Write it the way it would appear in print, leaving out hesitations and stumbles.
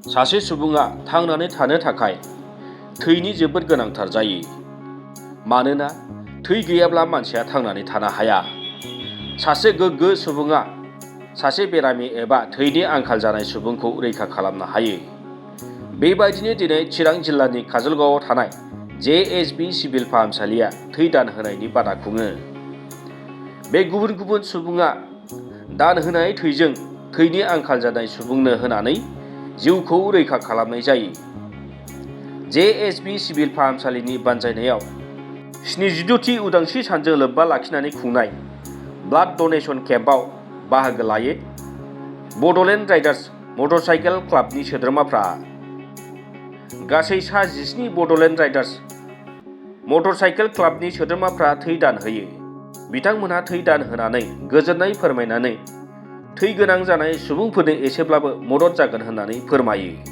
सासे सुबुङा थांनानै थानो थाखाय थैनि जोबोद गोनांथार जायो। मानोना थै गैयाब्ला मानसिया थांनानै थानो हाया। सासे गोग्गो सुबुङा सासे बेरामि एबा थैनि आंखाल जानाय सुबुंखौ रैखा खालामनो हायो। बेबायदिनो दिनै चिरां जिल्लानि काजलगावआव थानाय JSB सिभिल फाहामसालिया थै दान होनायनि बादा खुङो। बे गुबुन गुबुन सुबुङा दान होनाय थैजों थैनि आंखाल जानाय सुबुंनो होनानै जिउखौ रैखा खालामनाय जायो। JSB सिभिल फाहामसालिनि बानजायनायाव 72थि उदांस्रि सानजों लोब्बा लाखिनानै खुंनाय ब्लाड डनेशन केम्पआव बाहागो लायो बड'लेण्ड राइडार्स मटरसाइकेल क्लाबनि सोद्रोमाफ्रा। गासै सा 17 बड'लेण्ड राइडार्स मटरसाइकेल क्लाबनि सोद्रोमाफ्रा थै दान होयो। बिथांमोनहा थै दान होनानै गोजोननाय फोरमायनानै थै गोनां जानाय सुबुंफोरनो एसेब्लाबो मदद जागोन होननानै फोरमायो।